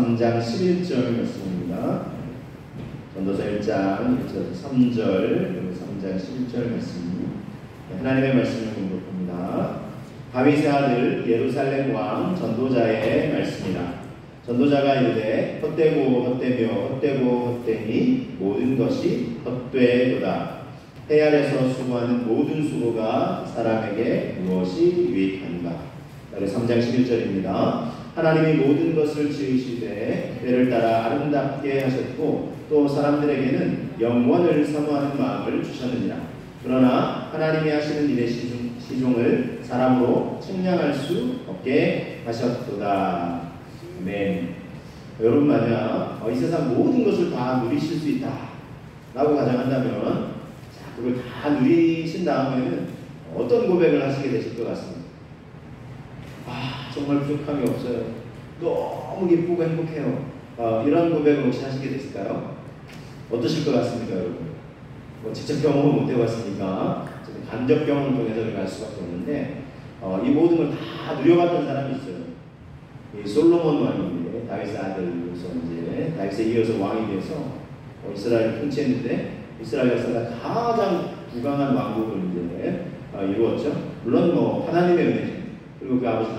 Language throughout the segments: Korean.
3장 11절 말씀입니다. 전도서 1장 3절 그리고 3장 11절 말씀. 하나님의 말씀을 공독합니다. 다윗의 아들 예루살렘 왕 전도자의 말씀이라. 전도자가 이르되 헛되고 헛되며 헛되고 헛되니 모든 것이 헛되도다. 해 아래서 수고하는 모든 수고가 사람에게 무엇이 유익한가. 3장 11절입니다. 하나님이 모든 것을 지으시되 때를 따라 아름답게 하셨고 또 사람들에게는 영원을 사모하는 마음을 주셨느니라. 그러나 하나님이 하시는 일의 시종을 사람으로 측량할 수 없게 하셨도다. 아멘. 여러분 만약 이 세상 모든 것을 다 누리실 수 있다 라고 가정한다면 그걸 다 누리신 다음에는 어떤 고백을 하시게 되실 것 같습니다. 정말 부족함이 없어요. 너무 기쁘고 행복해요. 이런 고백을 혹시 하시게 됐을까요? 어떠실 것 같습니까, 여러분? 직접 경험을 못 해봤으니까 간접 경험을 통해서 갈 수밖에 없는데 이 모든 걸 다 누려봤던 사람이 있어요. 이 솔로몬 왕인데 다윗의 아들로서 이제 다윗에 이어서 왕이 돼서 이스라엘을 통치했는데 이스라엘 역사가 가장 부강한 왕국을 이제 이루었죠. 물론 하나님의 은혜죠. 그리고 그 아버지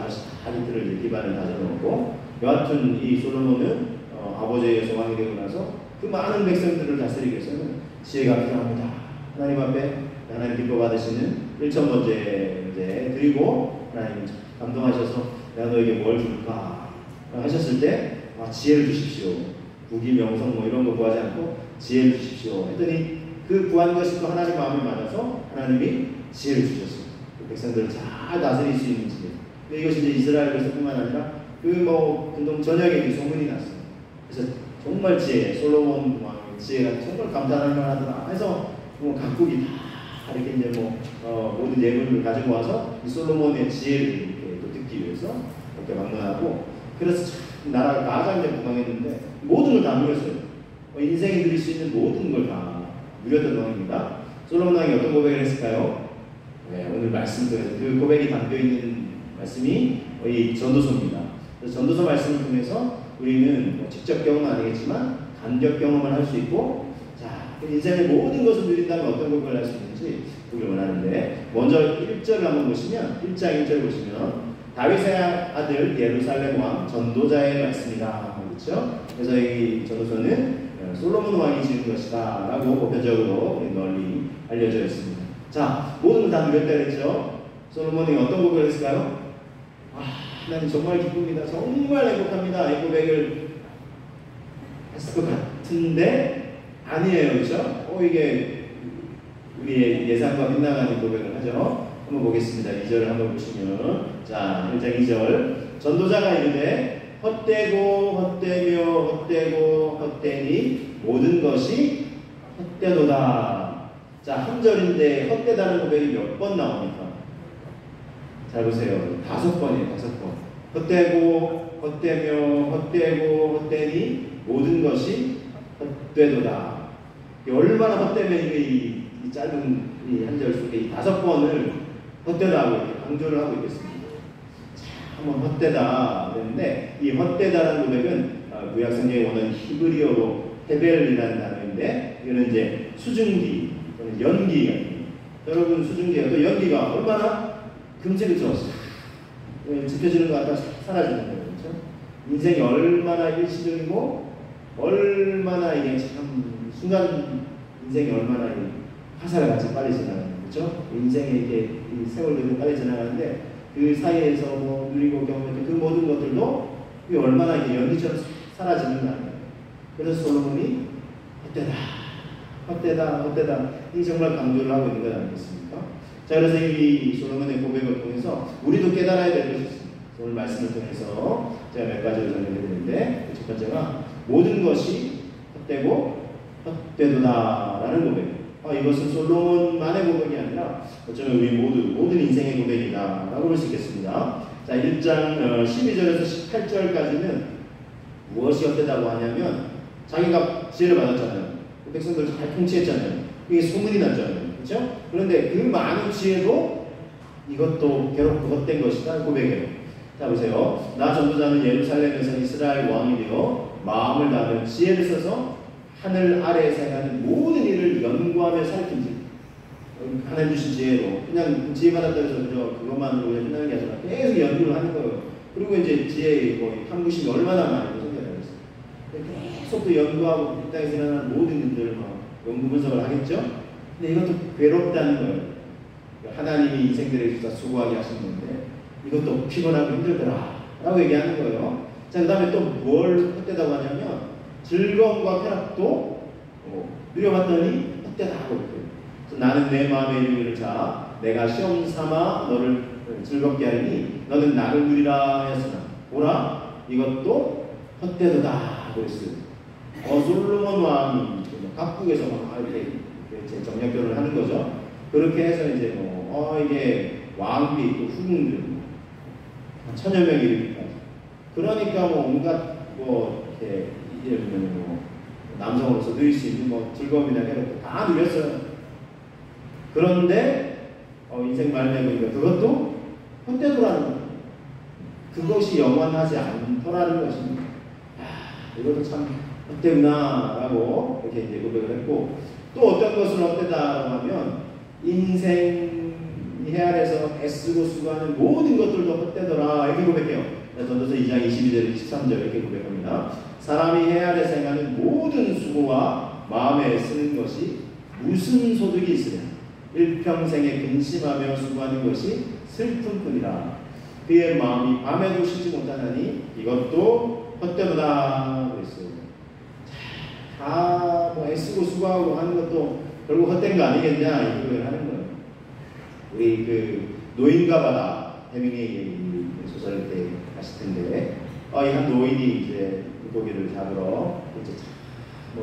다윗을 이제 기반을 다져놓고 여하튼 이 솔로몬은 아버지에 의해서 왕이 되고 나서 그 많은 백성들을 다스리기 위해서는 지혜가 필요합니다. 하나님 앞에 하나님 기뻐 받으시는 1천 번째 이제 드리고 하나님 감동하셔서 내가 너에게 뭘 줄까 하셨을 때 지혜를 주십시오. 부귀 명성 이런 거 구하지 않고 지혜를 주십시오 했더니 그 구한 것이 또 하나님 마음에 맞아서 하나님이 지혜를 주셨어요. 그 백성들을 잘 다스릴 수 있는 지혜. 근데 이것이 이제 이스라엘에서뿐만 아니라 근동 전역에 소문이 났어요. 그래서 정말 솔로몬 왕의 지혜가 정말 감탄할 만하더라 해서 각국이 다 이렇게 이제 모든 예물을 가지고 와서 이 솔로몬의 지혜를 이렇게 또 듣기 위해서 이렇게 방문하고 그래서 나라가 가장 이제 부강했는데 모든 걸 다 누렸어요. 인생이 누릴 수 있는 모든 걸 다 누렸던 왕입니다. 솔로몬 왕이 어떤 고백을 했을까요? 네, 오늘 말씀 통해서 그 고백이 담겨있는 말씀이 이 전도서입니다. 그래서 전도서 말씀을 통해서 우리는 직접 경험은 아니겠지만 간접 경험을 할 수 있고 인생의 모든 것을 누린다면 어떤 고백을 할 수 있는지 보길 원하는데 먼저 1절을 한번 보시면 1장 1절 보시면 다윗의 아들 예루살렘 왕 전도자의 말씀이다. 그렇죠? 그래서 이 전도서는 솔로몬 왕이 지은 것이다 라고 보편적으로 널리 알려져 있습니다. 자, 모든 걸 다 누렸다 그랬죠? 솔로몬이 어떤 고백을 했을까요? 하나님 정말 기쁩니다. 정말 행복합니다. 이 고백을 했을 것 같은데 아니에요. 그렇죠? 이게 우리의 예상과 빗나가는 고백을 하죠. 한번 보겠습니다. 2절을 한번 보시면 자, 1장 2절 전도자가 이르되 헛되고 헛되며 헛되고 헛되니 모든 것이 헛되도다. 자, 한 절인데 헛되다는 고백이 몇 번 나옵니까? 잘 보세요. 5번이에요. 5번. 헛되고 헛되며 헛되고 헛되니 모든 것이 헛되도다. 얼마나 헛되면 이 짧은 이 한 절 속에 이 5번을 헛되다고 이렇게 강조를 하고 있겠습니다. 한번 헛되다 그랬는데 이 헛되다라는 고백은 구약 성경에 오는 히브리어로 헤벨이라는 단어인데 이거는 이제 수증기 또는 연기. 여러분 수증기가 또 연기가 얼마나 금세그쳐 지켜지는 것 같다 사라지는 거예요. 그렇죠? 인생이 얼마나 일시적이고 얼마나 이게 참 순간 인생이 얼마나 화살같이 빨리 지나가는 거죠. 인생의 이게 이 세월들이 빨리 지나가는데 그 사이에서 누리고 경험했던 그 모든 것들도 그게 얼마나 이게 연기처럼 사라지는 거 아니에요. 그래서 솔로몬이 헛되다 이 정말 강조를 하고 있는 것 아니겠습니까? 자, 그래서 이 솔로몬의 고백을 통해서 우리도 깨달아야 될 것이 있습니다. 오늘 말씀을 통해서 제가 몇 가지를 전해드리는데 첫 번째가 모든 것이 헛되고 헛되도다라는 고백. 이것은 솔로몬만의 고백이 아니라 어쩌면 우리 모든 인생의 고백이다 라고 볼 수 있겠습니다. 자, 1장 12절에서 18절까지는 무엇이 헛되다고 하냐면 자기가 지혜를 받았잖아요. 백성들 잘 통치했잖아요. 이게 소문이 났잖아요. 그렇죠? 그런데 그 많은 지혜도 이것도 괴롭고 헛된 것이다 고백해요. 자 보세요. 나 전도자는 예루살렘에서 이스라엘 왕이 되어 마음을 다하며 지혜를 써서 하늘 아래에 행하는 모든 일을 연구하며 살핀지. 하나님 주신 지혜로 그냥 지혜 받았다 해서 그것만으로 그냥 끝나는 게 아니라 계속 연구를 하는 거예요. 그리고 이제 지혜의 탐구심이 얼마나 많이 생겨나고 있어요. 계속 또 연구하고 이 땅에서 일어나는 모든 일들을 막 연구 분석을 하겠죠. 근데 이것도 괴롭다는 거예요. 하나님이 인생들에 있어서 수고하게 하신 건데 이것도 피곤하고 힘들더라 라고 얘기하는 거예요. 자, 그 다음에 또 뭘 헛되다고 하냐면 즐거움과 쾌락도 누려봤더니 헛되다 하고 있고요. 나는 내 마음의 이르기를 자 내가 시험 삼아 너를 즐겁게 하리니 너는 나를 누리라 하였으나 보라 이것도 헛되도다 하고 있어요. 솔로몬 왕이 각국에서 막 이렇게 정략교를 하는 거죠. 그렇게 해서 이제 이게 왕비 또 후궁들 1000여 명이 이르기까지. 그러니까 온갖 이렇게 예를 들면 남성으로서 누릴 수 있는 즐거움이나 쾌락도 다 누렸어요. 그런데 인생 말미암으니까 그것도 헛되도라는 거예요. 그것이 영원하지 않더라는 것입니다. 이것도 참 헛되구나라고 이렇게 이제 고백을 했고, 또 어떤 것을 헛되다라고 하면 인생 해 아래서 애쓰고 수고하는 모든 것들도 헛되더라 이렇게 고백해요. 전도서 2장 22절 23절 이렇게 고백합니다. 사람이 해 아래서 행하는 모든 수고와 마음에 애쓰는 것이 무슨 소득이 있으랴 일평생에 근심하며 수고하는 것이 슬픔뿐이라. 그의 마음이 밤에도 쉬지 못하나니 이것도 헛되도다 그랬어요. 다 애쓰고 수고하고 하는 것도 결국 헛된 거 아니겠냐 이 고백을 하는 거예요. 우리 노인과 바다 해밍웨이 소설 때 하실 텐데 이 한 노인이 이제 물고기를 잡으러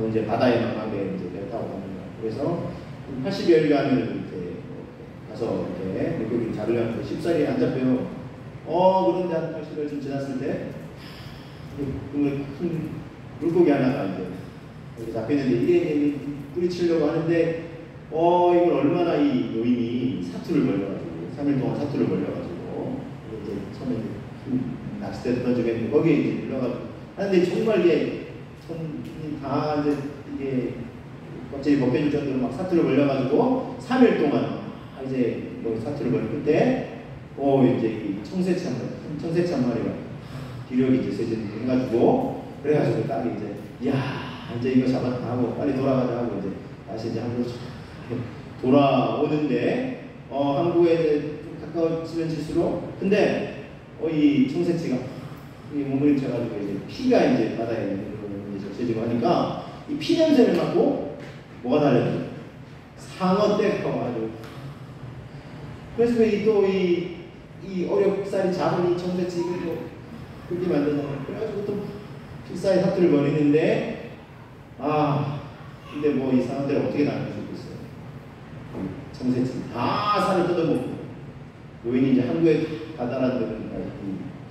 이제 바다에 나가게 이제 배 타고 갑니다. 그래서 80여일간을 이렇게 가서 이렇게 물고기를 잡으려는데 쉽사리 안 잡혀요. 그런데 한 80여 좀 지났을 때 큰 물고기 하나가 이제 이렇게 잡히는데 이게 뿌리치려고 하는데 이걸 얼마나 이 노인이 사투를 벌려가지고 3일 동안 사투를 벌려가지고 이제 처음에 낚싯대 던져겠는데 거기에 이제 밀려가지고 하는데 정말 이게 다 이게 껍질이 벗겨질 정도로 막 사투를 벌려가지고 3일 동안 이제 사투를 벌릴 때 이제 이 청새치 한 마리가 기력이 이제 세진해가지고 그래가지고 딱 이제 이제 이거 잡았다 하고 빨리 돌아가자 하고 이제 다시 이제 한국으로 돌아오는데 한국에 이제 좀 가까워지면 질수록 근데 이 청새치가 이 몸을 쳐가지고 이제 피가 이제 바다에 이제 적셔지고 하니까 이 피 냄새를 맡고 뭐가 달려요? 상어떼가 와가지고 그래서 이 어렵사리 잡은 이 청새치 이거 그렇게 만드잖아요. 그래가지고 또 필사의 사투를 벌이는데 근데 이 상어떼를 어떻게 나눌 수 있겠어요? 청새치 다 살을 뜯어먹고 노인이 이제 한국에 가다라는 데는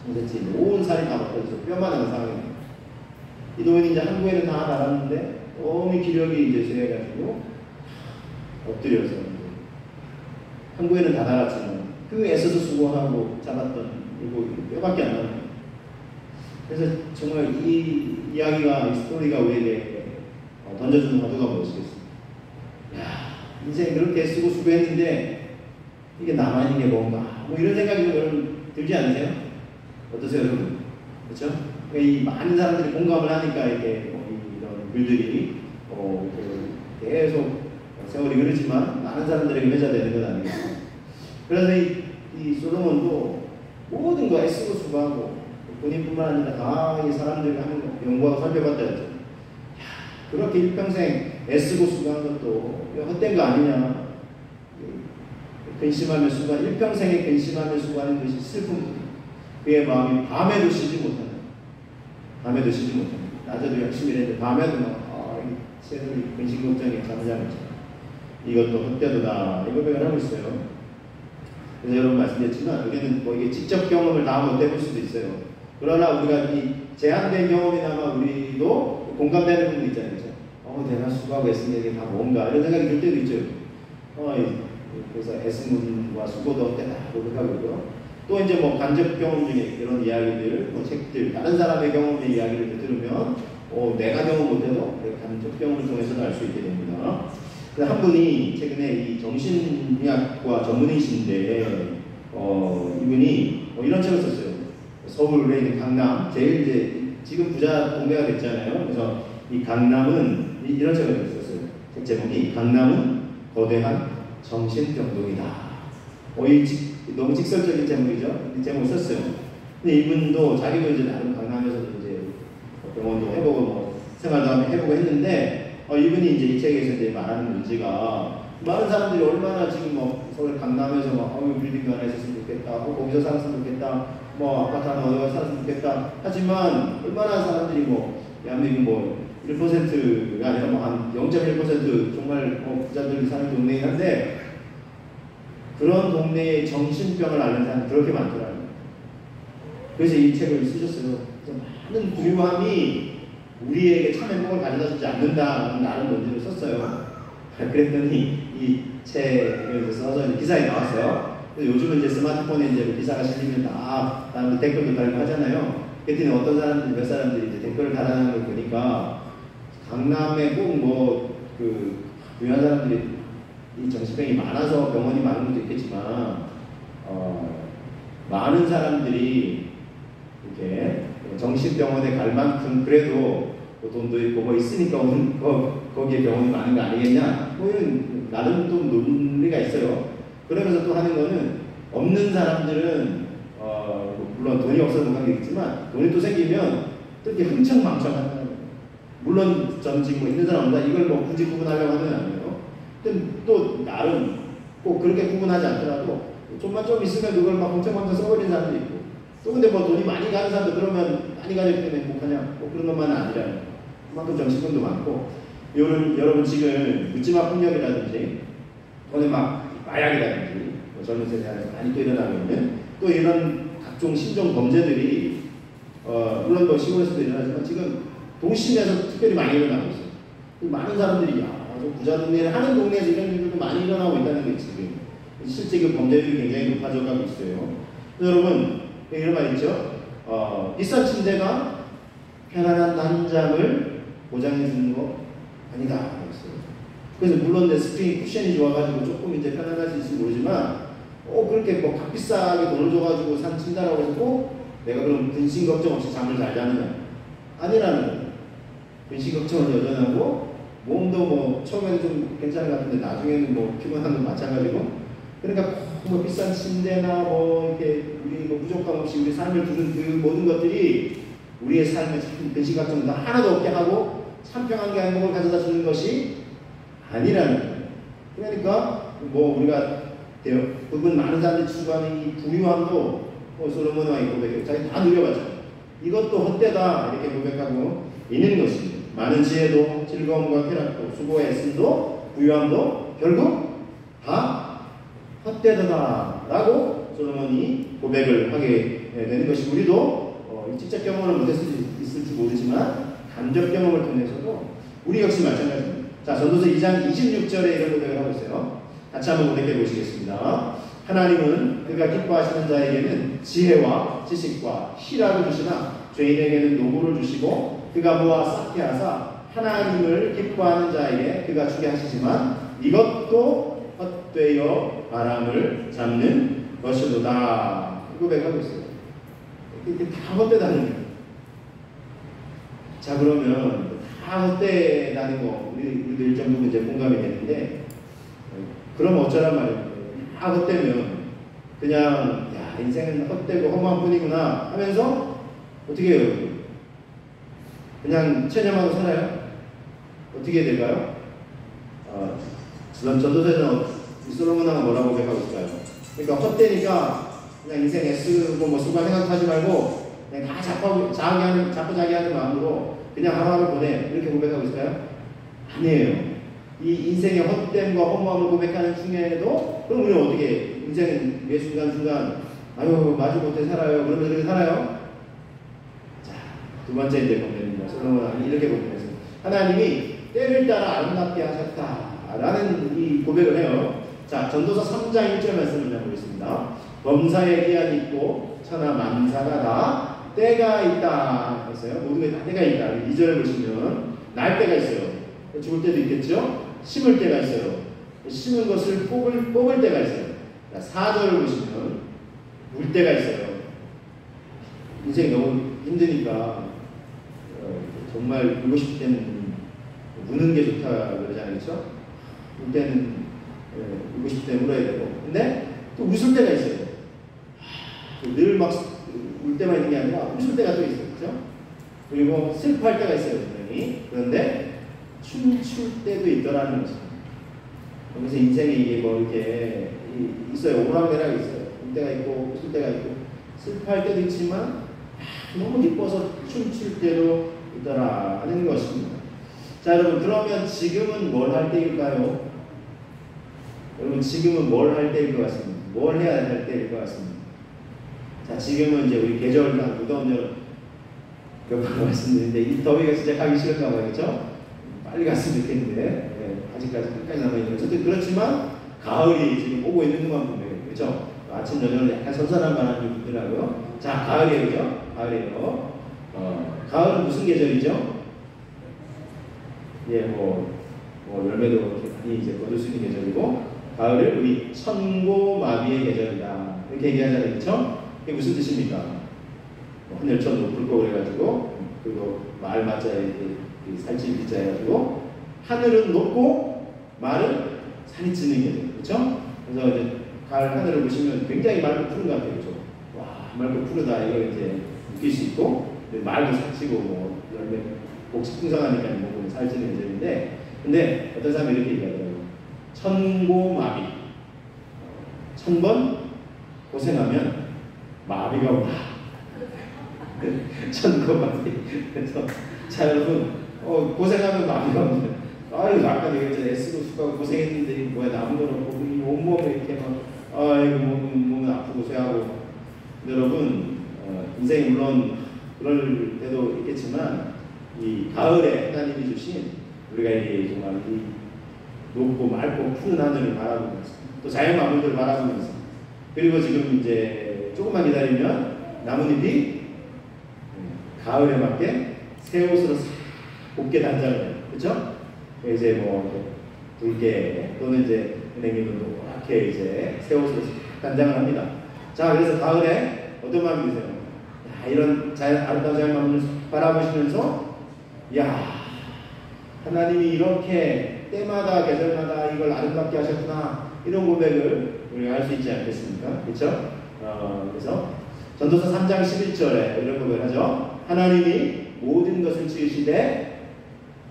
청새치 온 살이 다 벗겨져서 뼈만 한 상황이에요. 이 노인이 이제 한국에는 다 달았는데 너무 기력이 이제 세해가지고 엎드려서 한국에는 다 달았지만 그 애써서 수고하고 잡았던 물고기 뼈밖에 안 나와요. 그래서 정말 이 이야기가 이 스토리가 우리에게 던져주는 화두가 무엇이겠습니까? 인생 그렇게 쓰고 수고했는데 이게 남아있는 게 뭔가 이런 생각이 좀 여러분 들지 않으세요? 어떠세요 여러분? 그렇죠? 이 많은 사람들이 공감을 하니까 이렇게 이런 글들이 계속 세월이 흐르지만 많은 사람들에게 회자되는 건 아니겠어요. 그래서 이 솔로몬도 모든 거 애쓰고 수고하고 본인뿐만 아니라 다 이 사람들이 하는 거 연구하고 살펴봤다 했죠. 그렇게 일평생 애쓰고 수고한 것도 헛된 거 아니냐. 근심하며 수고한 일평생에 근심하며 수고하는 것이 슬픔. 그의 마음이 밤에도 쉬지 못한다. 밤에도 쉬지 못한다. 낮에도 열심히 했는데 밤에도 새들이 근심 걱정에 잠을 자면서 이것도 헛되도다. 이거 배워하고 있어요. 그래서 여러분 말씀드렸지만 여기는 이게 직접 경험을 다 못 해볼 수도 있어요. 그러나 우리가 이 제한된 경험이나마 우리도 공감되는 부분이 있잖아요. 내가 수고하고 애쓴 게 다 뭔가 이런 생각이 들 때도 있죠. 그래서 애씀과 수고도 헛되다 고백하고요. 또 이제 뭐 간접 경험 중에 이런 이야기들, 뭐 책들, 다른 사람의 경험의 이야기를 들으면 내가 경험 못해도 간접 경험을 통해서도 알 수 있게 됩니다. 한 분이 최근에 이 정신의학과 전문의신데 이분이 이런 책을 썼어요. 서울에 있는 강남, 제일 이제 지금 부자 동네가 됐잖아요. 그래서 이 강남은 이런 책을 썼어요. 책 제목이 강남은 거대한 정신병동이다. 너무 직설적인 제목이죠. 이 제목을 썼어요. 근데 이분도 자기도 이제 나름 강남에서도 이제 병원도 해보고 뭐 생활도 한번 해보고 했는데 이분이 이제 이 책에서 이제 말하는 문제가 많은 사람들이 얼마나 지금 뭐 서울 강남에서 막 빌딩 하나 있었으면 좋겠다, 거기서 살았으면 좋겠다, 뭐 아파트 하나 어디 살았으면 좋겠다 하지만 얼마나 사람들이 뭐 대한민국 뭐 1%가 아니라 뭐 한 0.1% 정말 부자들이 사는 동네이긴 한데 그런 동네에 정신병을 앓는 사람이 그렇게 많더라고요. 그래서 이 책을 쓰셨어요. 많은 부유함이 우리에게 참 행복을 가져다 주지 않는다는 나름 논지를 썼어요. 그랬더니 이 책을 써서 기사에 나왔어요. 요즘은 이제 스마트폰에 이제 기사가 실리면 다 댓글도 달고 하잖아요. 그랬더니 어떤 사람들이 몇 사람들이 이제 댓글을 달아나는 걸 보니까 강남에 꼭 뭐 부유한 사람들이 이 정신병이 많아서 병원이 많은 것도 있겠지만 많은 사람들이 이렇게 정신병원에 갈 만큼 그래도 돈도 있고 뭐 있으니까 거기에 병원이 많은 거 아니겠냐? 뭐 이런 나름 또 논리가 있어요. 그러면서 또 하는 거는 없는 사람들은 물론 돈이 없어서 그런 게 있지만 돈이 또 생기면 또 이렇게 흥청망청하는 거예요. 물론 저는 지금 뭐 있는 사람 없다 이걸 뭐 굳이 구분하려고 하는 건 아니에요. 근데 또 나름 꼭 그렇게 구분하지 않더라도 좀만 좀 있으면 그걸 막 흥청망청 써버리는 사람도 있고 또 근데 뭐 돈이 많이 가는 사람도 그러면 많이 가기 때문에 행복하냐? 뭐 그런 것만은 아니라는 거예요. 그만큼 정신병도 많고 여러분 지금 묻지마 폭력이라든지 또는 막 마약이라든지 뭐 젊은 세대 안에서 많이 또 일어나고 있는 또 이런 각종 신종 범죄들이 물론 뭐 시골에서도 일어나지만 지금 도심에서 특별히 많이 일어나고 있어요. 많은 사람들이 부자 동네에 하는 동네에서 이런 일들도 많이 일어나고 있다는 게 지금 실제 그 범죄율이 굉장히 높아져 가고 있어요. 여러분 이런 말 있죠. 비싼 침대가 편안한 단잠을 보장해 주는 거 아니다. 그래서 물론 내 스프링 쿠션이 좋아가지고 조금 이제 편안할 수 있을지 모르지만 그렇게 뭐 값비싸게 돈을 줘가지고 산 침대라고 해서 꼭 내가 그럼 근심 걱정 없이 잠을 잘 자느냐 아니라는 거예요. 근심 걱정은 여전하고 몸도 뭐 처음에는 좀 괜찮은 것 같은데 나중에는 뭐 피곤한 건 마찬가지고 그러니까 뭐 비싼 침대나 뭐 이렇게 우리 뭐 부족함 없이 우리 삶을 두는 그 모든 것들이 우리의 삶에 참 근심 걱정 하나도 없게 하고 참 평안과 행복을 가져다 주는 것이 아니라는 거예요. 그러니까 뭐 우리가 부분 많은 사람들이 추구하는 이 부유함도 솔로몬 왕이 고백해요. 자기 다 누려봤잖아요. 이것도 헛되다 이렇게 고백하고 있는 것입니다. 많은 지혜도 즐거움과 쾌락도 수고와 애씀도 부유함도 결국 다 헛되다 라고 솔로몬이 고백을 하게 되는 것이 우리도 직접 경험을 못했을 수 있을지 모르지만 간접 경험을 통해서도 우리 역시 마찬가지입니다. 자, 전도서 2장 26절에 이런 고백을 하고 있어요. 같이 한번 고백해 보시겠습니다. 하나님은 그가 기뻐하시는 자에게는 지혜와 지식과 희락을 주시나 죄인에게는 노고를 주시고 그가 모아 쌓게 하사 하나님을 기뻐하는 자에게 그가 주게 하시지만 이것도 헛되어 바람을 잡는 것이로다. 고백하고 있어요. 이게 다 헛되다는 거예요. 자, 그러면 다 헛되다는 거 우리도 일정도 이제 공감이 되는데 그럼 어쩌란 말이에요. 다 헛되면 그냥 야 인생은 헛되고 험한 뿐이구나 하면서 어떻게 해요? 그냥 체념하고 살아요? 어떻게 될까요? 전도서에는 솔로몬왕은 뭐라고 고백하고 있을까요? 그러니까 헛되니까 그냥 인생 애쓰고 뭐 수고할 생각하지 말고 그냥 다 자포자기 하는 마음으로 그냥 하루하루 보내 이렇게 고백하고 있을까요? 아니에요. 이 인생의 헛됨과 허무함을 고백하는 중에도 그럼 우리는 어떻게 인생은 매 순간순간 아유 마지못해 살아요 그러면서 이렇게 살아요? 자, 두 번째 이제 보면입니다. 솔로몬왕이 이렇게 고백해서 하나님이 때를 따라 아름답게 하셨다라는 이 고백을 해요. 자, 전도서 3장 1절 말씀을 보겠습니다. 범사에 기한이 있고 천하 만사가 다 때가 있다 했어요. 모든 게 다 때가 있다. 2절을 보시면 날 때가 있어요. 죽을 때도 있겠죠. 심을 때가 있어요. 심은 것을 뽑을 때가 있어요. 4절을 보시면 울 때가 있어요. 인생이 너무 힘드니까 정말 울고 싶을 때는 우는 게 좋다 그러잖아요. 그렇죠? 울 때는 울고 싶을 때는 울어야 되고, 근데 또 웃을 때가 있어요. 늘 막 울 때만 있는 게 아니라 웃을 때가 또 있어요. 그렇죠? 그리고 슬퍼할 때가 있어요. 분명히. 그런데 춤출 때도 있더라는 거죠. 그래서 인생에 이게 뭐 이렇게 있어요. 오랑내락 있어요. 울 때가 있고 웃을 때가 있고 슬퍼할 때도 있지만 너무 기뻐서 춤출 때도 있더라는 것입니다. 자, 여러분, 그러면 지금은 뭘 할 때일까요? 여러분, 지금은 뭘 할 때일 것 같습니다. 뭘 해야 할 때일 것 같습니다. 자, 지금은 이제 우리 계절상 무더운 여름 몇 번 말씀드렸는데 이 더위가 진짜 가기 싫은가 봐요. 그렇죠? 빨리 갔으면 좋겠는데 아직까지 끝까지 남아있는 거죠. 그렇지만 가을이 지금 오고 있는 것만 보면 그렇죠? 아침 저녁은 약간 선선한 바람이 불더라고요. 자, 가을이에요. 그죠? 가을이에요. 가을은 무슨 계절이죠? 예, 뭐 열매도 이렇게 많이 이제 거둘 수 있는 계절이고, 가을을 우리 천고마비의 계절이다 이렇게 얘기하잖아요. 그렇죠? 이게 무슨 뜻입니까? 하늘천 높을 거 그래가지고, 그리고 말 맞자에 살찔 비자 해가지고 하늘은 높고 말은 산이 찌는 계절. 그렇죠? 그래서 이제 가을 하늘을 보시면 굉장히 맑고 푸른 것 같아요. 그렇죠? 와, 맑고 푸르다 이걸 이제 느낄 수 있고, 말도 살찌고 뭐 열매 복식 풍성하니까 뭐 살찌는 계절인데, 근데 어떤 사람이 이렇게 얘기하더라고요. 천고마비. 1000번 고생하면 마비가 온다. 천고마비. 그래서 자, 여러분, 고생하면 마비가 온다. 아유, 아까 얘기했잖아요. S로 수고하고 고생했는데 뭐야, 남은 건 없고 이 온몸에 이렇게 막 아이고 몸은 아프고 쇠하고. 여러분, 인생이 물론 그럴 때도 있겠지만 이 가을에 하나님이 주신 우리가 이게 정말 이 높고 맑고 푸른 하늘을 바라보면서 또 자연 만물들을 바라보면서, 그리고 지금 이제 조금만 기다리면 나뭇잎이 가을에 맞게 새 옷으로 싹 곱게 단장을 해요. 그렇죠? 이제 뭐 붉게 또는 이제 은행잎은 노랗게 이제 새 옷으로 단장을 합니다. 자, 그래서 가을에 어떤 마음이 드세요? 야, 이런 아름다운 자연 만물을 바라보시면서, 야, 하나님이 이렇게 때마다 계절마다 이걸 아름답게 하셨구나, 이런 고백을 우리가 할 수 있지 않겠습니까? 그렇죠? 그래서 전도서 3장 11절에 이런 고백을 하죠. 하나님이 모든 것을 지으시되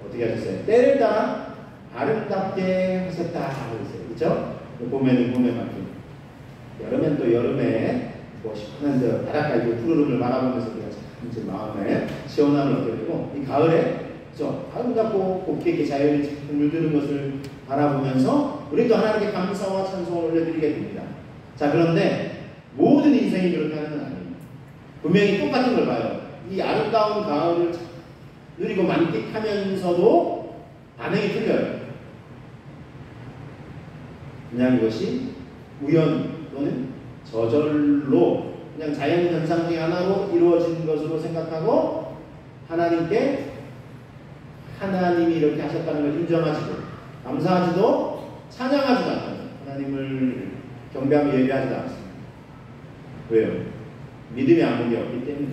어떻게 하셨어요? 때를 따라 아름답게 하셨다. 그렇죠? 봄에는 봄에 맞게, 여름엔 또 여름에 뭐 시원한 저 바닷가 이 푸르름을 바라보면서 그냥 이제 마음에 시원함을 얻게 되고, 이 가을에 그렇죠? 아름답고 곱게 이렇게 자연이 물드는 것을 바라보면서 우리도 하나님께 감사와 찬송을 올려드리게 됩니다. 자, 그런데 모든 인생이 그렇게 하는 건 아니에요. 분명히 똑같은 걸 봐요. 이 아름다운 가을을 누리고 만끽하면서도 반응이 틀려요. 그냥 이것이 우연 또는 저절로 그냥 자연현상 중에 하나로 이루어진 것으로 생각하고, 하나님이 이렇게 하셨다는 걸 인정하지도 감사하지도 찬양하지도 않아요. 하나님을 경배하며 예배하지도 않습니다. 왜요? 믿음의 아무리 없기 때문에.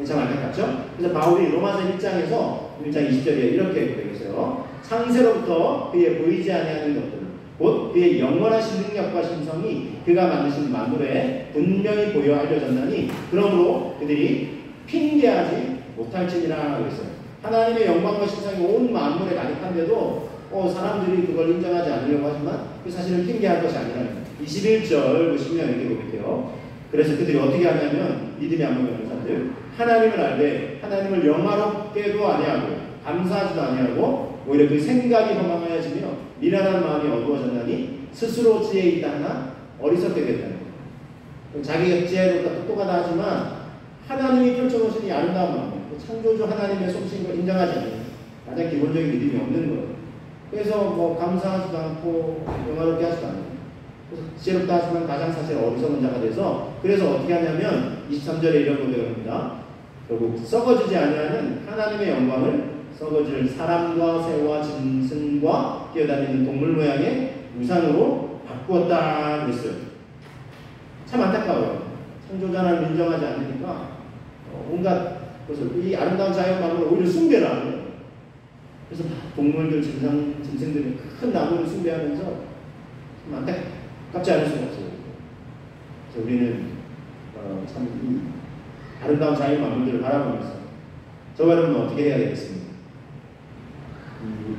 참 안타깝죠? 그래서 바울이 로마서 1장에서 1장 20절에 이렇게 고백했어요. 창세로부터 그의 보이지 아니하는 것들, 곧 그의 영원하신 능력과 신성이 그가 만드신 만물에 분명히 보여 알려졌나니 그러므로 그들이 핑계하지 못할지니라 그랬어요. 하나님의 영광과 신성이 온 만물에 가득한데도 사람들이 그걸 인정하지 않으려고 하지만 그 사실은 핑계할 것이 아니라는 거예요. 21절 보시면 이렇게 고백해요. 그래서 그들이 어떻게 하냐면, 믿음이 안 먹는 사람들, 하나님을 알되 하나님을 영화롭게도 아니하고 감사하지도 아니하고 오히려 그 생각이 허망하여지며 미련한 마음이 어두워졌나니 스스로 지혜 있다 하나 어리석게 됐다는 거예요. 자기가 지혜롭다 똑똑하다 하지만 하나님이 펼쳐놓으신 이 아름다운 마음, 창조주 하나님의 솜씨인 걸 인정하지 않아요. 가장 기본적인 믿음이 없는 거예요. 그래서 뭐 감사하지도 않고 영화롭게 하지도 않아요. 지혜롭다 하지만 가장 사실 어리석은 자가 돼서 그래서 어떻게 하냐면 23절에 이런 고백을 합니다. 결국 썩어지지 아니하는 하나님의 영광을 썩어질 사람과 새와 짐승과 뛰어다니는 동물 모양의 우상으로 바꾸었다 그랬어요. 참 안타까워요. 창조자를 인정하지 않으니까 온갖 것을 이 아름다운 자연만으로 오히려 숭배를 하는 거예요. 그래서 동물들, 짐승들이 큰 나무를 숭배하면서 참 안타깝지 않을 수가 없어요. 그래서 우리는 참 이 아름다운 자연 만물들을 바라보면서 저와 여러분은 어떻게 해야 되겠습니까?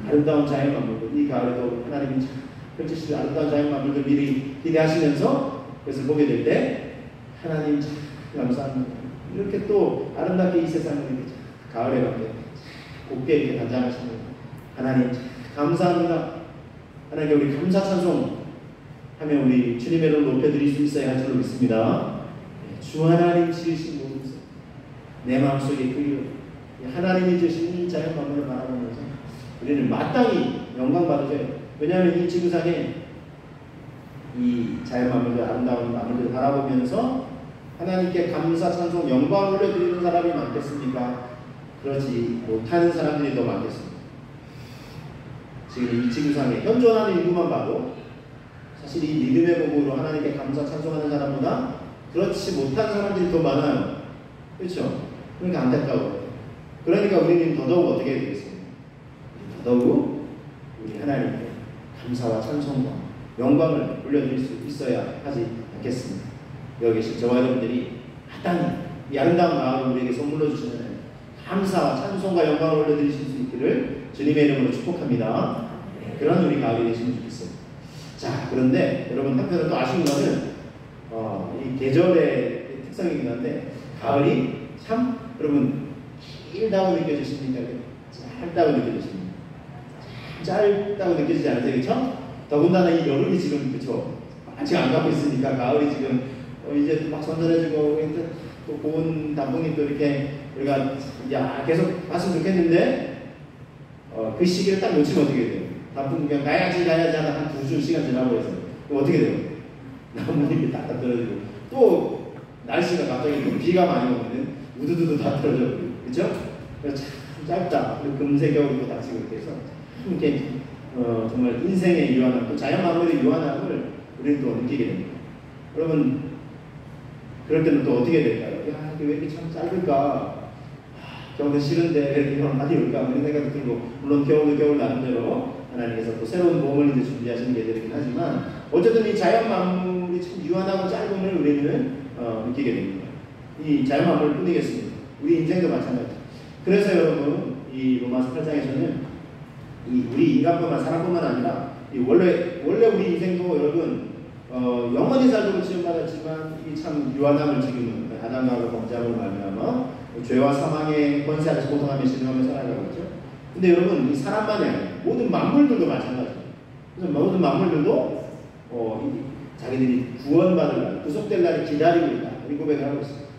아름다운 자연 만물들, 이 가을에도 하나님이 펼치실 아름다운 자연 만물들 미리 기대하시면서 그것을 보게 될 때 하나님 참 감사합니다. 이렇게 또 아름답게 이 세상을 이렇게 가을에 밖에 곱게 이렇게 단장하시는 하나님 참 감사합니다. 하나님께 우리 감사 찬송 하면 우리 주님의 이름을 높여드릴 수 있어야 할 줄로 믿습니다. 주 하나님 지으신 모든 것, 내 마음속에 그리워 하나님이 지으신 이 자연 만물을 바라보면서 우리는 마땅히 영광 받으세요. 왜냐하면 이 지구상에 이 자연 만물들, 아름다운 만물들을 바라보면서 하나님께 감사, 찬송, 영광 올려드리는 사람이 많겠습니까? 그러지 못하는 사람들이 더 많겠습니다. 지금 이 지구상에 현존하는 인구만 봐도 사실 이 믿음의 복으로 하나님께 감사, 찬송하는 사람보다 그렇지 못한 사람들이 더 많아요. 그렇죠? 그러니까 안타까워요. 그러니까 우리는 더더욱 어떻게 해야 되겠습니까? 더더욱 우리 하나님께 감사와 찬송과 영광을 올려드릴 수 있어야 하지 않겠습니까? 여기 계신 저와 여러분들이 마땅히 이 아름다운 마음을 우리에게 선물로 주시는 감사와 찬송과 영광을 올려드리실 수 있기를 주님의 이름으로 축복합니다. 그런 우리 가을이 되시면 좋겠어요. 자, 그런데 여러분 한편으로 또 아쉬운 것은 이 계절의 특성이긴 한데 가을이 참 여러분 길다고 느껴지십니까? 짧다고 느껴지십니까? 짧다고 느껴지지 않으세요? 그렇죠? 더군다나 이 여름이 지금 그렇죠? 아직 안 가고 있으니까 가을이 지금 이제 막 선선해지고 또 고운 단풍잎도 이렇게 우리가 야 계속 봤으면 좋겠는데 그 시기를 딱 놓치면 어떻게 돼요? 단풍 그냥 가야지 하다 한 2시간 지나고 해서 그럼 어떻게 돼요? 나뭇잎이 딱딱 떨어지고 또 날씨가 갑자기 또 비가 많이 오면 우두두두 다 떨어져 그렇죠? 참 짧다. 그리고 금세 겨울이 또 닥치고 이렇게 해서 이렇게 정말 인생의 유한함, 또 자연 만물의 유한함을 우리는 또 느끼게 됩니다. 여러분 그럴 때는 또 어떻게 될까요? 야, 이게 왜 이렇게 참 짧을까? 겨울은 싫은데 왜 이렇게 많이 올까? 이런 생각도 들고 물론 겨울도 겨울 나름대로 하나님께서 또 새로운 몸을 이제 준비하시는 계절이긴 하지만 어쨌든 이 자연 만물이 참 유한하고 짧음을 우리는 느끼게 됩니다. 이 자연 만물을 뿐이겠습니다. 우리 인생도 마찬가지죠. 그래서 여러분 이 로마서 8장에서는 우리 인간뿐만 사람뿐만 아니라 원래 우리 인생도 여러분 영원히 살도록 지원받았지만 이 참 유한함을 지금은 아담과 하와 범죄함으로 말미암아 죄와 사망의 권세 아래서 고통하며 신음하며 살아가고 있죠. 근데 여러분 이 사람만이 아니에요. 모든 만물들도 마찬가지예요. 그래서 모든 만물들도 자기들이 구원받을 날, 구속될 날을 기다리고 있다. 이 고백을 하고 있어요.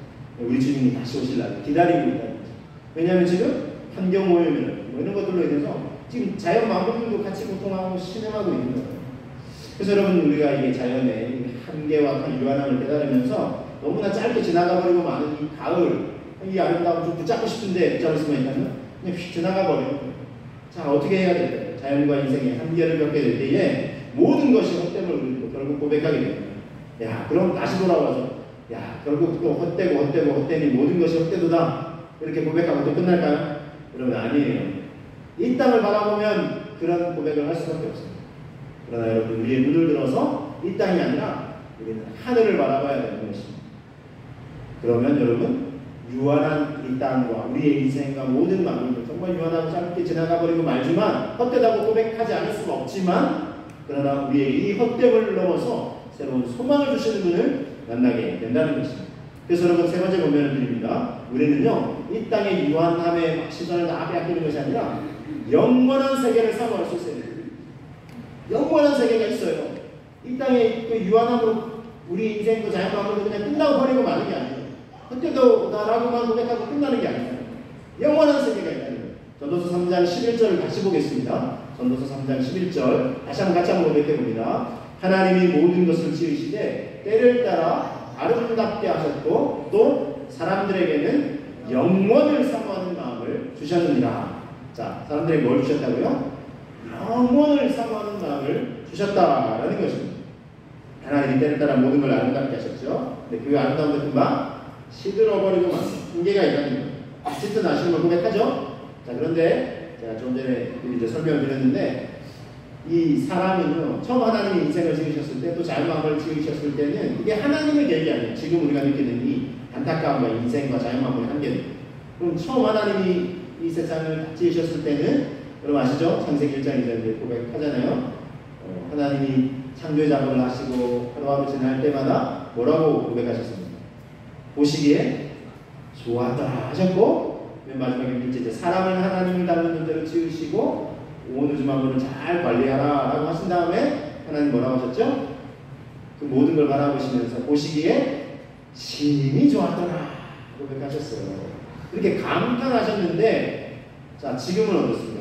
우리 주님이 다시 오실 날을 기다리고 있다는 거죠. 왜냐하면 지금 환경 오염이나 이런 것들로 인해서 지금 자연 만물들도 같이 고통하고 신음하고 있는 거예요. 그래서 여러분 우리가 이게 자연의 한계와 유한함을 깨달으면서 너무나 짧게 지나가 버리고 많은 이 가을 이 아름다움 좀 붙잡고 싶은데 붙잡을 수만 있다면 그냥 휙 지나가 버리는 거예요. 자 어떻게 해야 될까요? 자연과 인생의 한계를 겪게 될 때에 모든 것이 헛됨을 우리도 결국 고백하게 됩니다. 야 그럼 다시 돌아와서 야 결국 또 헛되니 모든 것이 헛되도다 이렇게 고백하고 또 끝날까요? 여러분 아니에요. 이 땅을 바라보면 그런 고백을 할 수밖에 없습니다. 그러나 여러분 우리의 눈을 들어서 이 땅이 아니라 우리는 하늘을 바라봐야 되는 것입니다. 그러면 여러분 유한한 이 땅과 우리의 인생과 모든 만물들 정말 유한하고 짧게 지나가버리고 말지만 헛되다고 고백하지 않을 수가 없지만 그러나 우리의 이 헛됨을 넘어서 새로운 소망을 주시는 분을 만나게 된다는 것입니다. 그래서 여러분 세 번째 권면을 드립니다. 우리는요 이 땅의 유한함에 시선을 다 빼앗기는 것이 아니라 영원한 세계를 사모할 수 있어요. 영원한 세계가 있어요. 이 땅의 그 유한함으로 우리 인생도 자연 만물도 그냥 끝나고 버리고 마는 게 아니에요. 그때도다라고만 고백하고 끝나는 게 아니에요. 영원한 세계가 있다는 거예요. 전도서 3장 11절을 다시 보겠습니다. 전도서 3장 11절 다시 한번 같이 한번 고백해 봅니다. 하나님이 모든 것을 지으시되 때를 따라 아름답게 하셨고 또 사람들에게는 영원을 사모하는 마음을 주셨느니라. 자, 사람들에게 뭘 주셨다고요? 영원을 사모하는 마음을 주셨다라는 것입니다. 하나님이 때를 따라 모든 걸 아름답게 하셨죠. 근데 그 아름다움도 금방 시들어버리고 막 한계가 있다는 거예요. 짙은 아쉬움을 고백하죠. 자, 그런데 제가 좀 전에 이제 설명을 드렸는데 이 사람은요, 처음 하나님이 인생을 지으셨을 때 또 자연만물을 지으셨을 때는 이게 하나님의 계획이 아니에요. 지금 우리가 느끼는 이 안타까움과 인생과 자연만물의 한계는. 그럼 처음 하나님이 이 세상을 지으셨을 때는 여러분 아시죠? 창세기 1장 2절에 고백하잖아요. 하나님이 창조의 작업을 하시고 하루하루 지날 때마다 뭐라고 고백하셨습니까? 보시기에 좋았더라 하셨고, 맨 마지막에 이제 사람을 하나님을 닮은 존재로 지으시고 온 우주 만물을 잘 관리하라 라고 하신 다음에 하나님 뭐라고 하셨죠? 그 모든 걸 바라보시면서 보시기에 심히 좋았더라 고백하셨어요. 이렇게 감탄하셨는데, 자, 지금은 어떻습니까?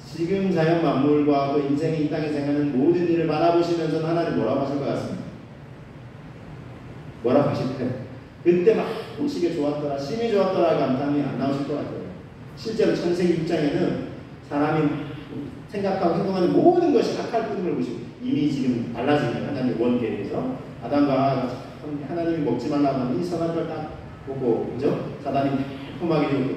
지금 자연 만물과 또 인생이 이 땅에 생하는 모든 일을 바라보시면서 하나님 뭐라고 하실 것 같습니다. 뭐라고 하실까요? 그때 막 보시기에 좋았더라, 심히 좋았더라 감탄이 안 나오실 것 같아요. 실제로 창세기 6장에는 사람이 생각하고 행동하는 모든 것이 악할 뿐임을 보시고, 이미 지금 달라지는 하나님의 원계에서 아담과 하나님이 먹지 말라고 하는 이 선한 걸 딱 보고, 그죠? 사단이 달콤하게 이렇게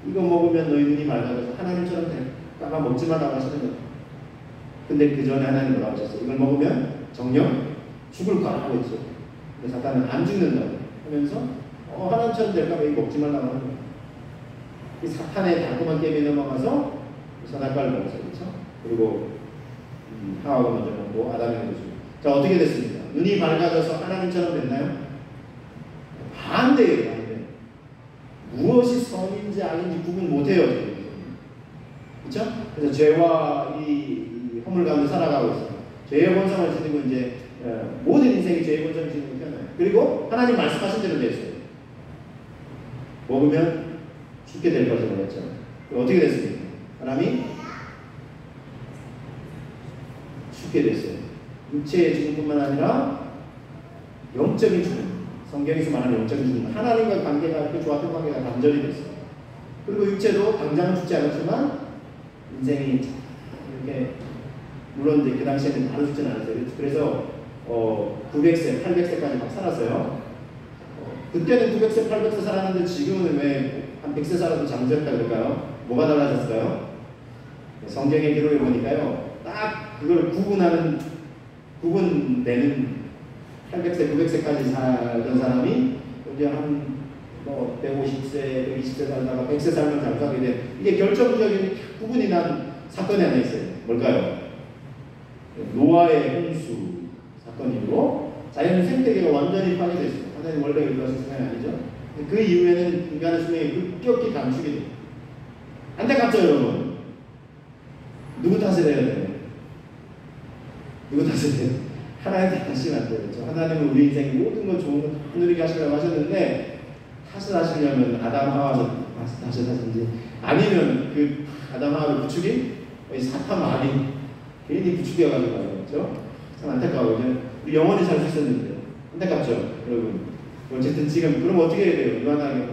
이거 먹으면 너희 눈이 밝아져서 하나님처럼 될까봐 먹지 말라고 하시는 거예요. 근데 그 전에 하나님 뭐라고 하셨어요? 이걸 먹으면 정녕 죽을 거라고 했죠. 근데 사단은 안 죽는다고 하면서 하나님처럼 될까봐 이거 먹지 말라고 하는 거예요. 이 사탄의 달콤한 게임에 넘어가서 선악과를 먹었어요. 그렇죠? 그리고 하와가 먼저 먹고 아담에게 주고. 자, 어떻게 됐습니까? 눈이 밝아져서 하나님처럼 됐나요? 반대예요. 반대. 무엇이 선인지 악인지 구분 못해요. 그렇죠? 그래서 죄와 이 허물 가운데 살아가고 있어요. 죄의 본성을 지니고 이제 모든 인생이 죄의 본성을 지니고 태어나요. 그리고 하나님 말씀하신 대로 됐어요. 먹으면 죽게 될 것을 그랬죠. 어떻게 됐습니까? 사람이 죽게 됐어요. 육체의 죽음뿐만 아니라 영적인 죽음. 성경에서 말하는 영적인 죽음. 하나님과 관계가 이렇게 좋았던 관계가 단절이 됐어요. 그리고 육체도 당장은 죽지 않았지만 인생이 이렇게, 물론 이제 그 당시에는 바로 죽지는 않았어요. 그래서 900세, 800세까지 막 살았어요. 그때는 900세, 800세 살았는데 지금은 왜 한 100세 살아도 잠들었다 그럴까요? 뭐가 달라졌을까요? 성경의 기록에 보니까요, 딱 그걸 구분내는 800세, 900세까지 살던 사람이 이제 한 150세, 120세 살다가 100세 살면 잠수하게 된, 이게 결정적인 구분이 난 사건이 하나 있어요. 뭘까요? 노아의 홍수 사건이고, 자연 생태계가 완전히 파괴됐어요. 하나님 원래 이런 세상이 아니죠. 그 이후에는 인간의 수명이 급격히 감축이 돼요. 안타깝죠, 여러분? 누구 탓을 해야 돼요? 누구 탓을 해요? 하나님 탓하시면 안 돼요. 그렇죠? 하나님은 우리 인생 모든 것 좋은 것 누리게 하시려고 하셨는데, 탓을 하시려면 아담 하와서 탓을 하든지, 아니면 그 아담 하와를 부추긴 사탄 마귀 괜히 부추겨가지고 가요. 그렇죠? 참 안타까워요. 우리 영원히 살 수 있었는데 안타깝죠, 여러분. 어쨌든 지금 그럼 어떻게 해야 돼요? 유한하게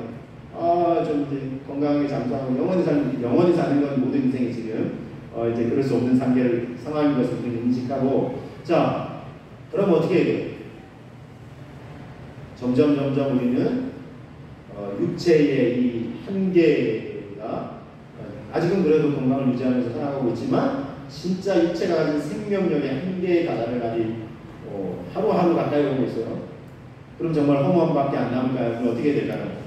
좀 이제 건강하게 잠수하고 영원히 사는 건 모든 인생이 지금 이제 그럴 수 없는 상황인 것을 우리는 인식하고, 자, 그럼 어떻게 해야 돼요? 점점 우리는 육체의 이 한계가 아직은 그래도 건강을 유지하면서 살아가고 있지만, 진짜 육체가 가진 생명력의 한계에 가다를 아직 하루하루 가까이 오고 있어요. 그럼 정말 허무함밖에 안 남을까요? 그럼 어떻게 될까요?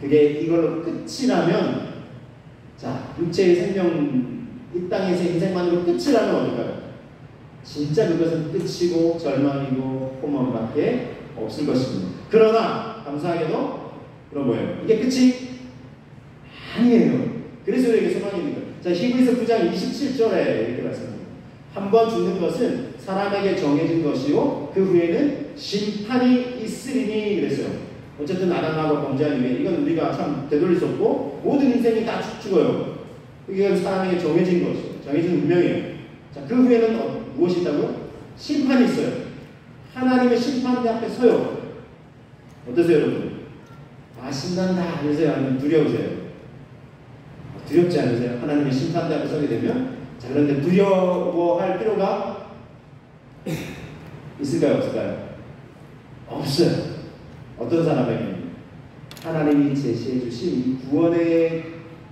그게 이걸로 끝이라면, 자, 육체의 생명, 이 땅에서 인생만으로 끝이라면 어떨까요? 진짜 그것은 끝이고 절망이고 허무함밖에 없을 것입니다. 그러나 감사하게도 그럼 뭐예요? 이게 끝이 아니에요. 그래서 우리에게 소망이 있는 거예요. 자, 히브리서 9장 27절에 이렇게 말씀합니다. 한 번 죽는 것은 사람에게 정해진 것이요 그 후에는 심판이 있으리니 그랬어요. 어쨌든 아담하고 범죄한 이후에 이건 우리가 참 되돌릴 수 없고 모든 인생이 다 죽어요. 이건 사람에게 정해진 것이에요. 정해진 운명이에요. 자, 그 후에는 무엇이 있다고요? 심판이 있어요. 하나님의 심판대 앞에 서요. 어떠세요, 여러분? 아, 신난다 이러세요? 아니면 두려우세요? 두렵지 않으세요? 하나님의 심판대 앞에 서게 되면? 자, 그런데 두려워할 필요가 있을까요? 없을까요? 없어요. 어떤 사람에게는 하나님이 제시해 주신 이 구원의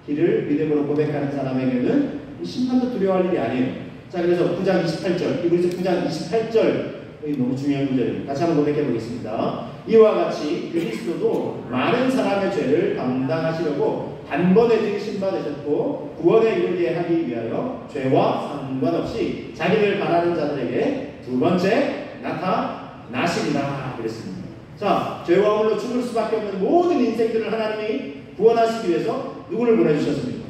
길을 믿음으로 고백하는 사람에게는 이 심판도 두려워할 일이 아니에요. 자, 그래서 9장 28절, 이브리서 9장 28절, 여기 너무 중요한 구절입니다. 같이 한번 고백해 보겠습니다. 이와 같이 그리스도도 많은 사람의 죄를 감당하시려고 단번에 들이신 바 되셨고 구원에 이르게 하기 위하여 죄와 상관없이 자기를 바라는 자들에게 두 번째 나타나시리라 그랬습니다. 자, 죄와 허물로 죽을 수밖에 없는 모든 인생들을 하나님이 구원하시기 위해서 누구를 보내주셨습니까?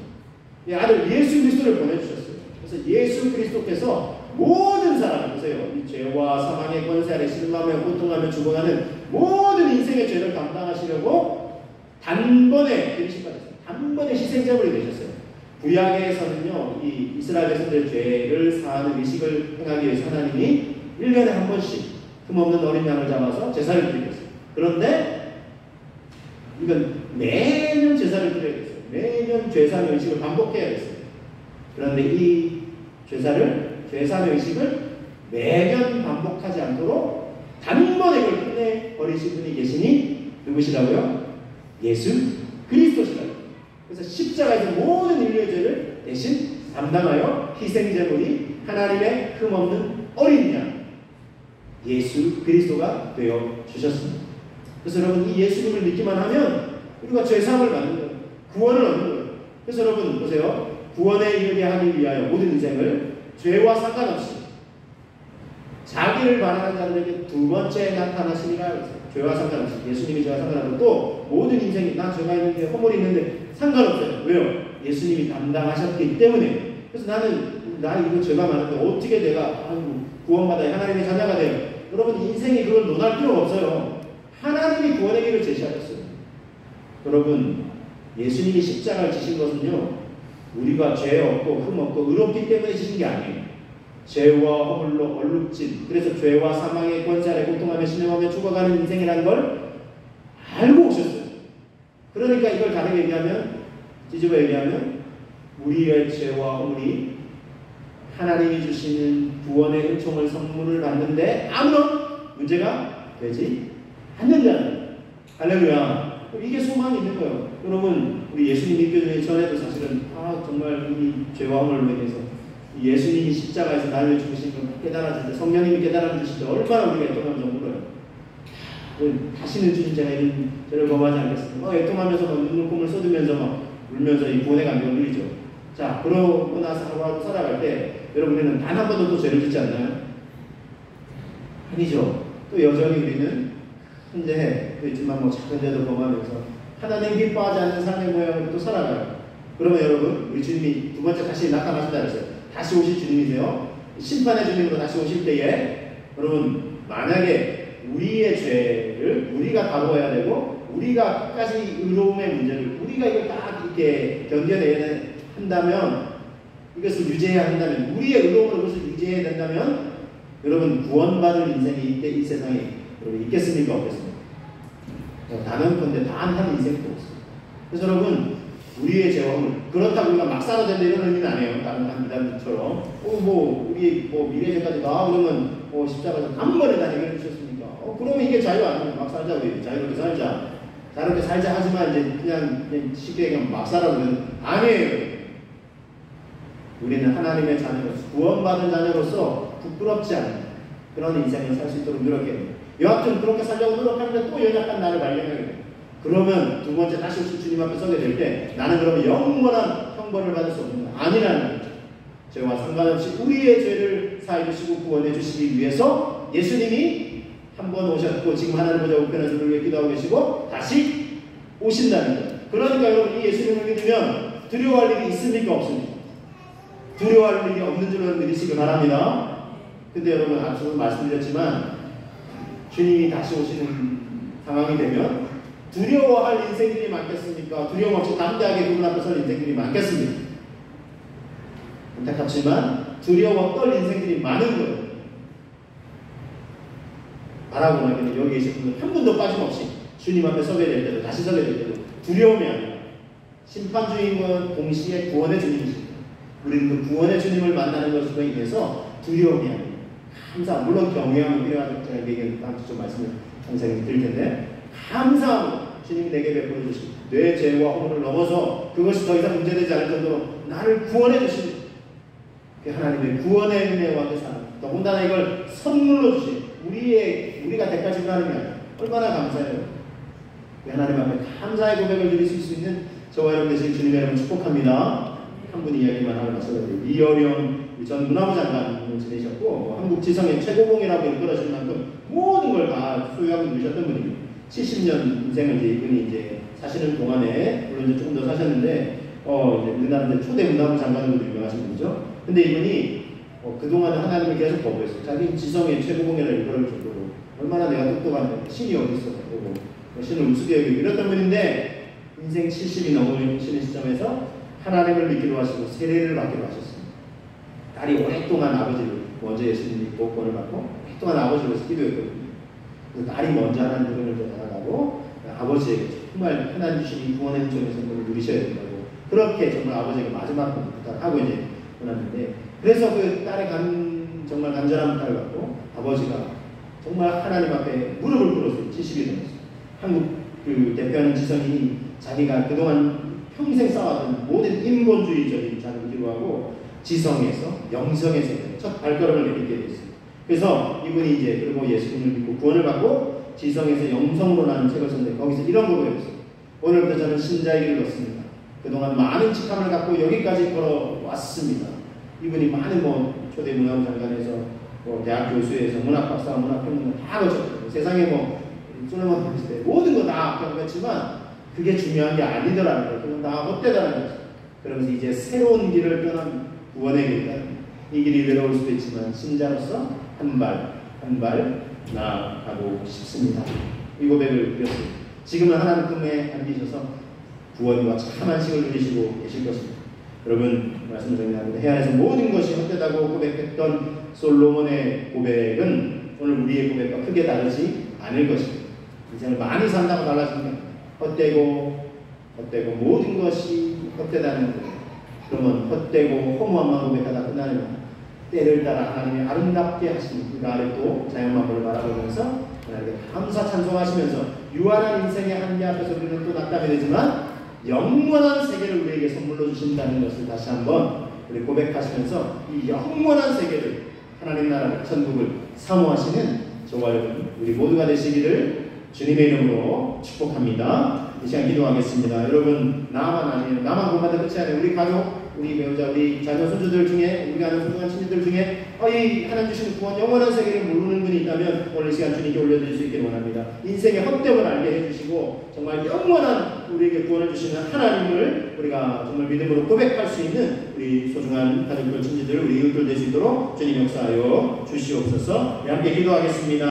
아들 예수 그리스도를 보내주셨어요. 그래서 예수 그리스도께서 모든 사람, 보세요. 이 죄와 사망의 권세 아래 실망하며 고통하며 죽어가는 모든 인생의 죄를 감당하시려고 단번에 들이신 바 됐어요. 단번에 희생제물이 되셨어요. 구약에서는요, 이 이스라엘 백성들의 죄를 사하는 의식을 행하기 위해서 하나님이 1년에 한 번씩 흠없는 어린 양을 잡아서 제사를 드리겠어요. 그런데 이건 매년 제사를 드려야겠어요. 매년 죄사의 의식을 반복해야겠어요. 그런데 이 죄사의 의식을 매년 반복하지 않도록 단번에 이걸 끝내버리신 분이 계시니 누구시라고요? 예수 그리스도시라고요. 그래서 십자가에서 모든 인류의 죄를 대신 담당하여 희생제물이 하나님의 흠없는 어린 양 예수 그리스도가 되어 주셨습니다. 그래서 여러분 이 예수님을 믿기만 하면 우리가 죄사함을 받는 거예요. 구원을 얻는 거예요. 그래서 여러분 보세요. 구원에 이르게 하기 위하여 모든 인생을 죄와 상관없이 자기를 바라는 자들에게 두 번째 나타나시니라. 죄와 상관없이 예수님이 죄와 상관없고 또 모든 인생이 난 죄가 있는데 허물이 있는데 상관없어요. 왜요? 예수님이 담당하셨기 때문에. 그래서 나 이거 죄가 많은데 어떻게 내가 구원받아야 하나님의 자녀가 돼요? 여러분 인생이 그걸 논할 필요가 없어요. 하나님이 구원의 길을 제시하셨어요. 여러분 예수님이 십자가를 지신 것은요 우리가 죄 없고 흠 없고 의롭기 때문에 지신 게 아니에요. 죄와 허물로 얼룩진, 그래서 죄와 사망의 권세 아래 고통하며 신음하며 죽어가는 인생이라는 걸 알고 오셨어요. 그러니까 이걸 다르게 얘기하면, 뒤집어 얘기하면 우리의 죄와 허물이 하나님이 주시는 구원의 은총을 선물을 받는데 아무런 문제가 되지 않는다는. 할렐루야. 이게 소망이 있는 거예요. 여러분 우리 예수님 믿기 전에도 사실은 정말 이 죄와 허물로 인해서 예수님이 십자가에서 나를 죽으신 걸 깨달아줄 때, 성령님이 깨달아주실 때 얼마나 우리가 애통하면서 울어요. 다시는 주님 제가 이런 죄를 범하지 않겠습니다. 애통하면서 눈물을 쏟으면서 막 울면서 이 구원의 감격을 누리죠. 자, 그러고 나서 하루하루 살아갈 때 여러분들은 단 한 번도 또 죄를 짓지 않나요? 아니죠. 또 여전히 우리는 현재 있지만 뭐 작은 죄도 범하면서 하나님 기뻐하지 않는 삶의 모양으로 또 살아가요. 그러면 여러분 우리 주님이 두 번째 다시 나타나신다 그랬어요. 다시 오실 주님이세요. 심판의 주님으로 다시 오실 때에 여러분 만약에 우리의 죄를 우리가 다루어야 되고 우리가 끝까지 의로움의 문제를 우리가 이걸 딱 이렇게 견뎌내야 한다면, 이것을 유지해야 한다면, 우리의 의로움으로 그것을 유지해야 된다면 여러분 구원받을 인생이 이때 이 세상에 여러분 있겠습니까? 없겠습니까? 단언컨대 단 한 인생도 없습니다. 그래서 여러분 우리의 죄와 허물, 그렇다고 우리가 막 살아야 된다 이런 의미는 아니에요. 다른 이단들처럼 우리 미래 죄까지 그러면 십자가에서 단번에 다 해결해 주셨으니까 그러면 이게 자유 아니에요. 막 살자, 우리 자유롭게 살자 하지만 이제 그냥 쉽게 얘기하면 막 살아 그러면 아니에요. 우리는 하나님의 자녀로서, 구원받은 자녀로서 부끄럽지 않은 그런 인생을 살 수 있도록 노력해야 돼요. 여하튼 그렇게 살려고 노력하는데 또 연약한 나를 발견하게 돼요. 그러면 두 번째 다시 오실 주님 앞에 서게 될 때 나는 그러면 영원한 형벌을 받을 수 없는 거 아니라는 거죠. 죄와 상관없이 우리의 죄를 사해 주시고 구원해 주시기 위해서 예수님이 한 번 오셨고 지금 하나님 보좌 우편에서 우리를 위해 기도하고 계시고 다시 오신다는 거예요. 그러니까 여러분 이 예수님을 믿으면 두려워할 일이 있습니까? 없습니까? 두려워할 일이 없는 줄로 믿으시기 바랍니다. 근데 여러분 앞서 말씀드렸지만 주님이 다시 오시는 상황이 되면 두려워할 인생들이 많겠습니까? 두려움 없이 담대하게 그분 앞에 설 인생들이 많겠습니까? 안타깝지만 두려워 떨 인생들이 많은 거예요. 바라고 나기는 여기 계신 분들 한 분도 빠짐없이 주님 앞에 서게 될 때도 다시 서게 될 때도 두려움이 아니라 심판주임은 동시에 구원의 주님이십니다. 우리는 그 구원의 주님을 만나는 것으로 인해서 두려움이 아니라 감사, 물론 경외함은 필요하다고 제가 얘기한 다음 주 좀 말씀을 상세히 드릴 텐데 감사함으로 주님이 내게 베풀어 주신 내 죄와 허물을 넘어서 그것이 더 이상 문제되지 않을 정도로 나를 구원해 주신 그 하나님의 구원의 은혜와 그 사랑, 더군다나 이걸 선물로 주신 우리가 대가 지불하는 게 아니라 얼마나 감사해요. 그 하나님 앞에 감사의 고백을 드릴 수 있는 저와 여러분 되신 주님의 이름을 축복합니다. 한 분이 이야기만 하고 마찬가지로 이어령 전 문화부 장관을 지내셨고 한국 지성의 최고봉이라고 일컬어질 만큼 모든 걸 다 소유하고 누셨던 분입니다. 70년 인생을 이분이 사시는 동안에 물론 이제 조금 더 사셨는데 우리나라 초대 문화부 장관으로 유명하신 분이죠. 근데 이분이 그동안에 하나님을 계속 거부했어요. 자기 지성의 최고봉이라고 일컬어질 정도로 얼마나 내가 똑똑한데 신이 어디 있어? 신을 우습게 여기고 이랬던 분인데 인생 70이 넘으시는 시점에서 하나님을 믿기로 하시고 세례를 받기로 하셨습니다. 딸이 오랫동안 아버지를 먼저 예수님 믿고 구원을 받고 오랫동안 아버지를 위해서 기도했거든요. 그래서 딸이 먼저 하나님 부름을 전하고 아버지에게 정말 하나님 주신 구원의 은총의 선물을 누리셔야 된다고 그렇게 정말 아버지에게 마지막 부탁하고 이제 보냈는데 그래서 그 딸의 정말 간절한 부탁을 받고 아버지가 정말 하나님 앞에 무릎을 꿇었어요. 70이 넘었어요. 한국 대표하는 지성이 자기가 그동안 평생 쌓아왔던 모든 인본주의적인 자를 기로하고 지성에서 영성에서 첫 발걸음을 내딛게 됐습니다. 그래서 이분이 그리고 예수님을 믿고 구원을 받고 지성에서 영성으로 나는 책을 썼는데 거기서 이런 걸 보였어요. 오늘부터 저는 신자의 길을 걷습니다. 그동안 많은 직함을 갖고 여기까지 걸어왔습니다. 이분이 많은 초대 문화부 장관에서 대학 교수에서 문학 박사, 문학 평론가 다 거쳤거든요. 세상에 솔로몬 했을 때 모든 거 다 겪었지만 그게 중요한 게 아니더라는 거예요. 그건 다 헛되다는 거죠. 그러면서 이제 새로운 길을 떠난 구원의 길이다. 이 길이 외로울 수도 있지만 신자로서 한 발 나아가고 싶습니다. 이 고백을 드렸습니다. 지금은 하나님 품에 안기셔서 구원과 참 안식을 누리시고 계실 것입니다. 여러분 말씀을 정리합니다. 해안에서 모든 것이 헛되다고 고백했던 솔로몬의 고백은 오늘 우리의 고백과 크게 다르지 않을 것입니다. 인생을 많이 산다고 달라지는 게 헛되고 모든 것이 헛되다는 거예요. 그러면 헛되고 허무함만 고백하다 끝나는 때를 따라 하나님이 아름답게 하신 그 나를 또 자연만물을 바라보면서 하나님께 감사 찬송하시면서 유한한 인생의 한계 앞에서 우리는 또 낙담이 되지만 영원한 세계를 우리에게 선물로 주신다는 것을 다시 한번 우리 고백하시면서 이 영원한 세계를 하나님 나라를 천국을 사모하시는 저와 여러분 우리 모두가 되시기를 주님의 이름으로 축복합니다. 이 시간 기도하겠습니다. 여러분 나만 아니에요. 나만 구원받아 끝이 아니에요. 우리 가족, 우리 배우자, 우리 자녀, 손주들 중에 우리가 아는 소중한 친구들 중에 이 하나님 주시는 구원 영원한 세계를 모르는 분이 있다면 오늘 이 시간 주님께 올려드릴 수 있기를 원합니다. 인생의 헛됨을 알게 해주시고 정말 영원한 우리에게 구원을 주시는 하나님을 우리가 정말 믿음으로 고백할 수 있는 우리 소중한 가족들, 친지들, 우리 이웃들 될 수 있도록 주님 역사하여 주시옵소서. 함께 기도하겠습니다.